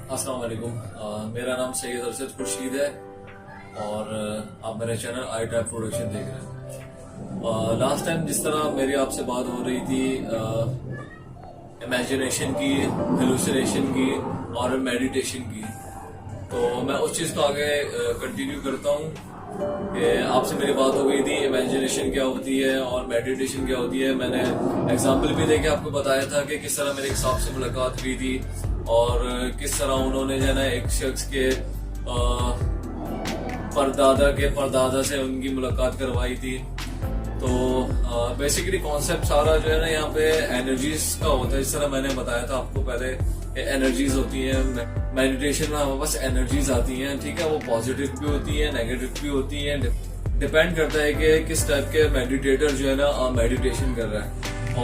अस्सलाम वालेकुम। मेरा नाम सैयद अरशद खुर्शीद है और आप मेरा चैनल आई टाइप प्रोडक्शन देख रहे हैं। लास्ट टाइम जिस तरह मेरी आपसे बात हो रही थी इमेजिनेशन की, हेलुसिनेशन की और मेडिटेशन की, तो मैं उस चीज़ को आगे कंटिन्यू करता हूँ कि आपसे मेरी बात हो गई थी इमेजिनेशन क्या होती है और मेडिटेशन क्या होती है। मैंने एग्जाम्पल भी देके आपको बताया था कि किस तरह मेरे एक साहब से मुलाकात हुई थी और किस तरह उन्होंने जो है ना एक शख्स के परदादा से उनकी मुलाकात करवाई थी। तो बेसिकली कॉन्सेप्ट सारा जो है ना यहाँ पे एनर्जीज का होता है। जिस तरह मैंने बताया था आपको पहले, एनर्जीज होती हैं। मेडिटेशन में हमारे पास एनर्जीज आती हैं, ठीक है। वो पॉजिटिव भी होती है, नेगेटिव भी होती है। डिपेंड करता है कि किस टाइप के मेडिटेटर जो है ना मेडिटेशन कर रहा है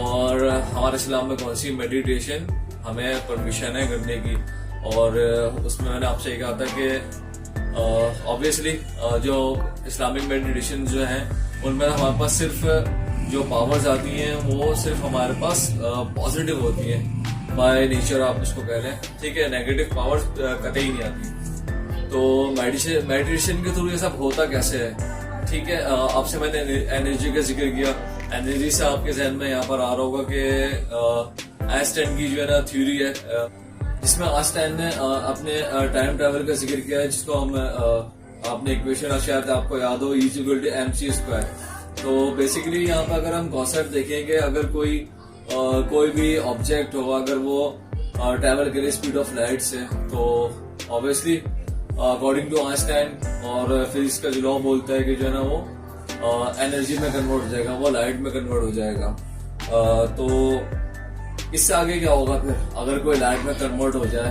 और हमारे इस्लाम में कौन सी मेडिटेशन हमें परमिशन है करने की। और उसमें मैंने आपसे ये कहा था कि ऑब्वियसली जो इस्लामिक मेडिटेशन जो है उनमें हमारे पास सिर्फ जो पावर्स आती हैं वो सिर्फ हमारे पास पॉजिटिव होती हैं बाय नेचर, आप उसको कह लें, ठीक है। नेगेटिव पावर्स कतई नहीं आती। तो मेडिटेशन के थ्रू ये सब होता कैसे है, ठीक है। आपसे मैंने एनर्जी का जिक्र किया। एनर्जी से आपके जहन में यहाँ पर आ रहा होगा कि आइंस्टाइन की जो है ना थ्योरी है, जिसमें आइंस्टाइन ने अपने टाइम ट्रैवल का जिक्र किया है, जिसको हम आपने इक्वेशन शायद आपको याद हो, E=mc²। तो बेसिकली यहाँ पर अगर हम कॉन्सेप्ट देखें कि अगर कोई भी ऑब्जेक्ट हो, अगर वो ट्रैवल करे स्पीड ऑफ लाइट से, तो ऑब्वियसली अकॉर्डिंग टू आइंस्टाइन और फिजिक्स का जो लॉ बोलता है कि जो है ना वो एनर्जी में कन्वर्ट हो जाएगा, वो लाइट में कन्वर्ट हो जाएगा। तो इससे आगे क्या होगा फिर, अगर कोई लाइट में कन्वर्ट हो जाए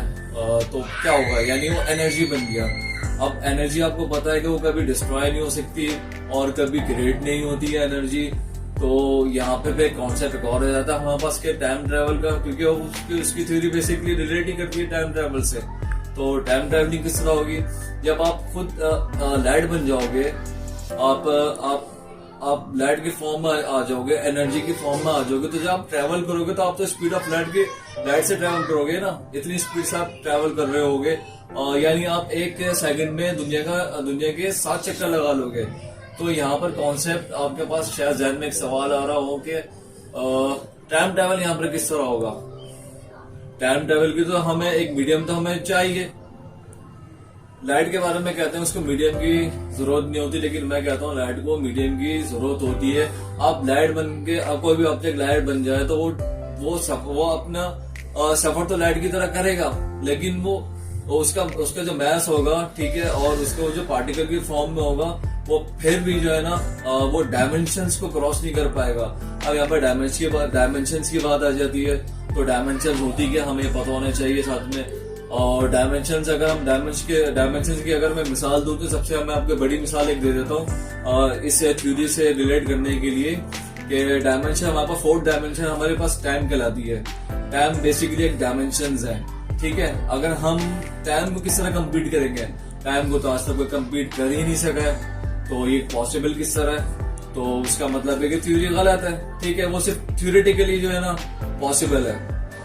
तो क्या होगा, यानी वो एनर्जी बन गया। अब एनर्जी आपको पता है कि वो कभी डिस्ट्रॉय नहीं हो सकती और कभी क्रिएट नहीं होती है एनर्जी। तो यहाँ पे कॉन्सेप्ट और हो जाता है हमारे पास के टाइम ट्रैवल का, क्योंकि उसकी थ्योरी बेसिकली रिलेट ही करती है टाइम ट्रैवल से। तो टाइम ट्रैवलिंग किस तरह होगी, जब आप खुद लाइट बन जाओगे, आप लाइट के फॉर्म में आ जाओगे, एनर्जी की फॉर्म में आ जाओगे, तो जब आप ट्रैवल करोगे तो आप तो स्पीड ऑफ लाइट से ट्रैवल करोगे ना, इतनी स्पीड से आप ट्रैवल कर रहे होगे, यानी आप एक सेकंड में दुनिया के 7 चक्कर लगा लोगे। तो यहाँ पर कॉन्सेप्ट आपके पास शायद जहन में एक सवाल आ रहा हो कि टाइम ट्रैवल यहाँ पर किस तरह होगा। टाइम ट्रैवल की तो हमें एक मीडियम तो हमें चाहिए। लाइट के बारे में कहते हैं उसको मीडियम की जरूरत नहीं होती, लेकिन मैं कहता हूँ लाइट को मीडियम की जरूरत होती है। आप लाइट बन के कोई भी ऑब्जेक्ट लाइट बन जाए तो वो अपना सफर तो लाइट की तरह करेगा, लेकिन वो उसका जो मैस होगा, ठीक है, और उसको जो पार्टिकल की फॉर्म में होगा, वो फिर भी जो है ना वो डायमेंशंस को क्रॉस नहीं कर पाएगा। अब यहाँ पर डायमेंशंस की बात आ जाती है, तो डायमेंशन होती क्या हमें पता होना चाहिए साथ में। और डायमेंशंस, अगर हम डायमेंशंस की अगर मैं मिसाल दूं तो सबसे मैं आपको बड़ी मिसाल एक दे देता हूँ इस थ्योरी से रिलेट करने के लिए कि डायमेंशन हमारे पास 4 डायमेंशन हमारे पास टाइम कहलाती है। टाइम बेसिकली एक डायमेंशंस है, ठीक है। अगर हम टाइम को किस तरह कम्पीट करेंगे, टाइम को तो आज तक कोई कम्पीट कर ही नहीं सका है, तो ये पॉसिबल किस तरह है। तो उसका मतलब है कि थ्योरी गलत है, ठीक है। वो सिर्फ थ्योरेटिकली जो है ना पॉसिबल है,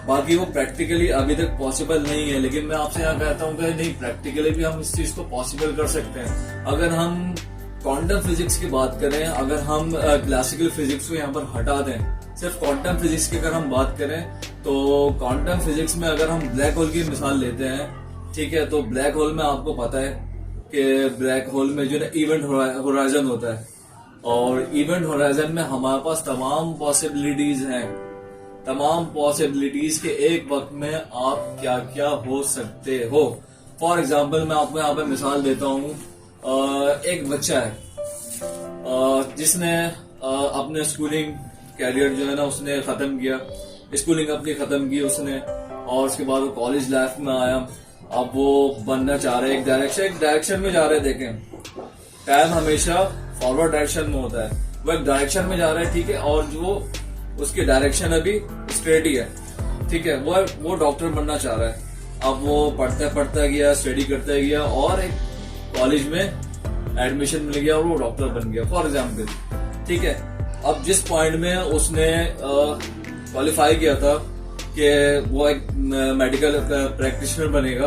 बाकी वो प्रैक्टिकली अभी तक पॉसिबल नहीं है। लेकिन मैं आपसे यहाँ कहता हूँ कि नहीं, प्रैक्टिकली भी हम इस चीज को पॉसिबल कर सकते हैं। अगर हम क्वांटम फिजिक्स की बात करें, अगर हम क्लासिकल फिजिक्स को यहाँ पर हटा दें, सिर्फ क्वांटम फिजिक्स की अगर हम बात करें, तो क्वांटम फिजिक्स में अगर हम ब्लैक होल की मिसाल लेते हैं, ठीक है, तो ब्लैक होल में आपको पता है कि ब्लैक होल में जो है इवेंट होराइजन होता है, और इवेंट होराइजन में हमारे पास तमाम पॉसिबिलिटीज हैं। तमाम पॉसिबिलिटीज के एक वक्त में आप क्या क्या हो सकते हो। फॉर एग्जाम्पल मैं आपको यहाँ पे मिसाल देता हूँ। एक बच्चा है जिसने अपने स्कूलिंग कैरियर जो है ना उसने खत्म किया, स्कूलिंग अपनी खत्म की उसने, और उसके बाद वो कॉलेज लाइफ में आया। अब वो बनना चाह रहे, एक डायरेक्शन में जा रहे। देखें, टाइम हमेशा फॉरवर्ड डायरेक्शन में होता है, वो एक डायरेक्शन में जा रहा है, ठीक है, और जो उसकी डायरेक्शन अभी स्ट्रेट ही है, ठीक है। वो डॉक्टर बनना चाह रहा है। अब वो पढ़ता गया, स्टडी करता गया, और एक कॉलेज में एडमिशन मिल गया और वो डॉक्टर बन गया, फॉर एग्जाम्पल, ठीक है। अब जिस पॉइंट में उसने क्वालिफाई किया था कि वो एक मेडिकल प्रैक्टिशनर बनेगा,